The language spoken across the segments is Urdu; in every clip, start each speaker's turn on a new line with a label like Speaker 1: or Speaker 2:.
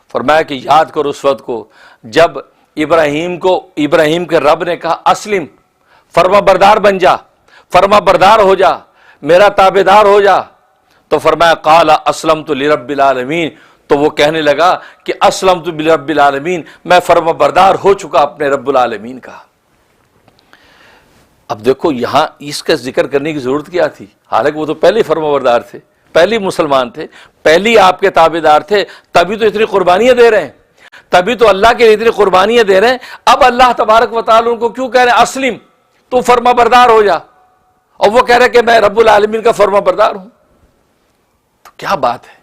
Speaker 1: فرمایا کہ یاد کرو اس وقت کو جب ابراہیم کے رب نے کہا اسلم، فرما بردار بن جا، فرما بردار ہو جا، میرا تابعدار ہو جا، تو فرمایا قال اسلمت لرب العالمین، تو وہ کہنے لگا کہ اسلمت لرب العالمین، میں فرما بردار ہو چکا اپنے رب العالمین کا۔ اب دیکھو یہاں اس کا ذکر کرنے کی ضرورت کیا تھی؟ حالانکہ وہ تو پہلے فرما بردار تھے، پہلی مسلمان تھے، پہلی آپ کے تابعدار تھے، تبھی تو اتنی قربانیاں دے رہے ہیں، تبھی تو اللہ کے لیے اتنی قربانیاں دے رہے ہیں۔ اب اللہ تبارک و تعالیٰ ان کو کیوں کہہ رہے ہیں اسلم، تو فرما بردار ہو جا، اور وہ کہہ رہے کہ میں رب العالمین کا فرما بردار ہوں؟ تو کیا بات ہے؟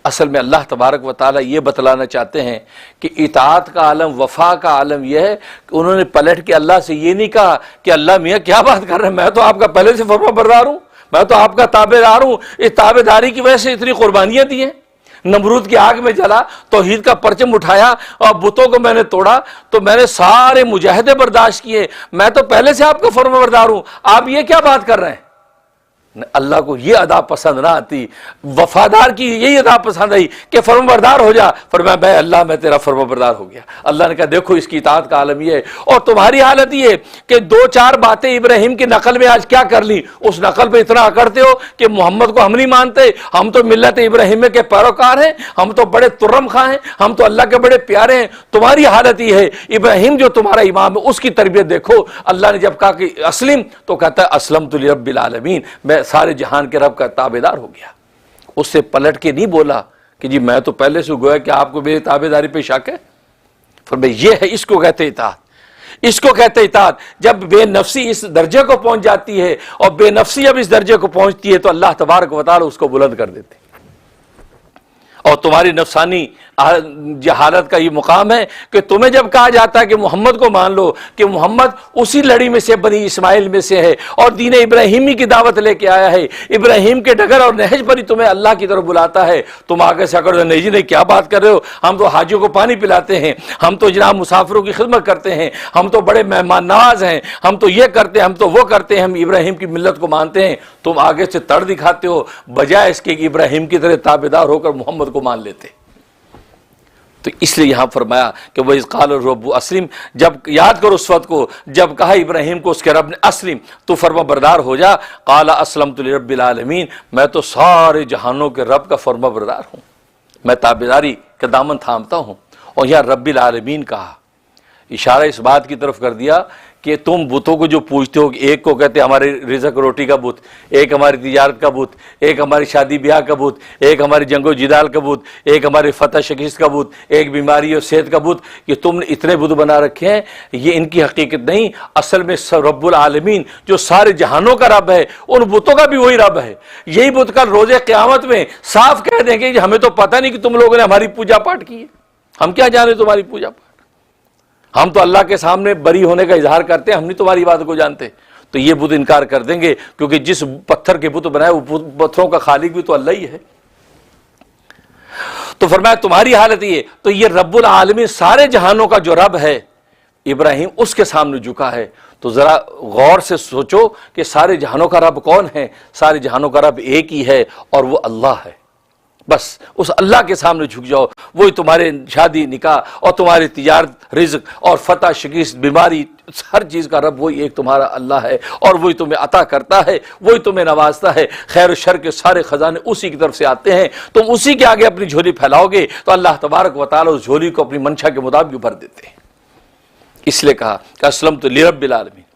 Speaker 1: اصل میں اللہ تبارک و تعالیٰ یہ بتلانا چاہتے ہیں کہ اطاعت کا عالم، وفا کا عالم یہ ہے کہ انہوں نے پلٹ کے اللہ سے یہ نہیں کہا کہ اللہ میاں کیا بات کر رہے ہیں، میں تو آپ کا پہلے سے فرما بردار ہوں، میں تو آپ کا تابعدار ہوں، اس تابعداری کی وجہ سے اتنی قربانیاں دی ہیں، نمرود کی آگ میں جلا، توحید کا پرچم اٹھایا اور بتوں کو میں نے توڑا، تو میں نے سارے مجاہدے برداشت کیے، میں تو پہلے سے آپ کا فرما بردار ہوں، آپ یہ کیا بات کر رہے ہیں؟ اللہ کو یہ ادا پسند نہ آتی، وفادار کی یہی ادا پسند آئی کہ فرما بردار ہو جا، فرمایا میں اللہ میں تیرا فرما بردار ہو گیا۔ اللہ نے کہا دیکھو اس کی اطاعت کا عالم یہ ہے، اور تمہاری حالت یہ ہے کہ دو چار باتیں ابراہیم کی نقل میں آج کیا کر لی، اس نقل پہ اتنا اکڑتے ہو کہ محمد کو ہم نہیں مانتے، ہم تو ملت ابراہیم کے پیروکار ہیں، ہم تو بڑے ترم خواہ ہیں، ہم تو اللہ کے بڑے پیارے ہیں۔ تمہاری حالت یہ ہے، ابراہیم جو تمہارا امام ہے اس کی تربیت دیکھو، اللہ نے جب کہا کہ اسلم تو کہتا ہے اسلمت لرب العالمین، میں سارے جہان کے رب کا تابعدار ہو گیا۔ اس سے پلٹ کے نہیں بولا کہ جی میں تو پہلے سے گویا کہ آپ کو میری تابعداری پہ شک ہے۔ فرمایا یہ ہے، اس کو کہتے اطاعت، اس کو کہتے اطاعت۔ جب بے نفسی اس درجے کو پہنچ جاتی ہے، اور بے نفسی جب اس درجے کو پہنچتی ہے تو اللہ تبارک و تعالی اس کو بلند کر دیتے، اور تمہاری نفسانی حالت کا یہ مقام ہے کہ تمہیں جب کہا جاتا ہے کہ محمد کو مان لو، کہ محمد اسی لڑی میں سے بنی اسماعیل میں سے ہے اور دین ابراہیمی کی دعوت لے کے آیا ہے، ابراہیم کے ڈگر اور نہج پر ہی تمہیں اللہ کی طرف بلاتا ہے، تم آگے سے اکڑ نہیں جی نہیں کیا بات کر رہے ہو، ہم تو حاجیوں کو پانی پلاتے ہیں، ہم تو جناب مسافروں کی خدمت کرتے ہیں، ہم تو بڑے مہمان نواز ہیں، ہم تو یہ کرتے ہیں، ہم تو وہ کرتے ہیں، ہم ابراہیم کی ملت کو مانتے ہیں۔ تم آگے سے تڑ دکھاتے ہو بجائے اس کے کہ ابراہیم کی طرح تابعدار ہو کر محمد کو مان لیتے۔ تو اس لیے یہاں فرمایا کہ وَإِذْ قَالَ الرَّبُّ أَسْلِمْ، جب یاد کرو اس وقت کو جب کہا ابراہیم کو اس کے رب نے اسلم، تو فرما بردار ہو جا، قَالَ أَسْلَمْتُ لِرَبِّ الْعَالَمِينَ، میں تو سارے جہانوں کے رب کا فرما بردار ہوں، میں تابعداری کا دامن تھامتا ہوں۔ اور یہاں رب العالمین کہا، اشارہ اس بات کی طرف کر دیا کہ تم بتوں کو جو پوجتے ہو، ایک کو کہتے ہمارے رزق روٹی کا بت، ایک ہماری تجارت کا بت، ایک ہماری شادی بیاہ کا بت، ایک ہماری جنگ و جدال کا بت، ایک ہماری فتح شکست کا بت، ایک بیماری اور صحت کا بت، کہ تم نے اتنے بت بنا رکھے ہیں، یہ ان کی حقیقت نہیں، اصل میں رب العالمین جو سارے جہانوں کا رب ہے، ان بتوں کا بھی وہی رب ہے۔ یہی بت کل روز قیامت میں صاف کہہ دیں گے کہ ہمیں تو پتہ نہیں کہ تم لوگوں نے ہماری پوجا پاٹ کی ہے، ہم کیا جانے تمہاری پوجا پاٹ، ہم تو اللہ کے سامنے بری ہونے کا اظہار کرتے ہیں، ہم نہیں تمہاری بات کو جانتے۔ تو یہ بت انکار کر دیں گے، کیونکہ جس پتھر کے بت بنائے وہ پتھروں کا خالق بھی تو اللہ ہی ہے۔ تو فرمایا تمہاری حالت یہ، تو یہ رب العالمین سارے جہانوں کا جو رب ہے، ابراہیم اس کے سامنے جھکا ہے۔ تو ذرا غور سے سوچو کہ سارے جہانوں کا رب کون ہے؟ سارے جہانوں کا رب ایک ہی ہے، اور وہ اللہ ہے۔ بس اس اللہ کے سامنے جھک جاؤ، وہی تمہارے شادی نکاح اور تمہاری تجارت، رزق اور فتح شکست، بیماری، ہر چیز کا رب وہی ایک تمہارا اللہ ہے، اور وہی تمہیں عطا کرتا ہے، وہی تمہیں نوازتا ہے۔ خیر و شر کے سارے خزانے اسی کی طرف سے آتے ہیں، تم اسی کے آگے اپنی جھولی پھیلاؤ گے تو اللہ تبارک و تعالیٰ اس جھولی کو اپنی منشا کے مطابق بھر دیتے ہیں۔ اس لیے کہا کہ اسلمت لرب العالمین۔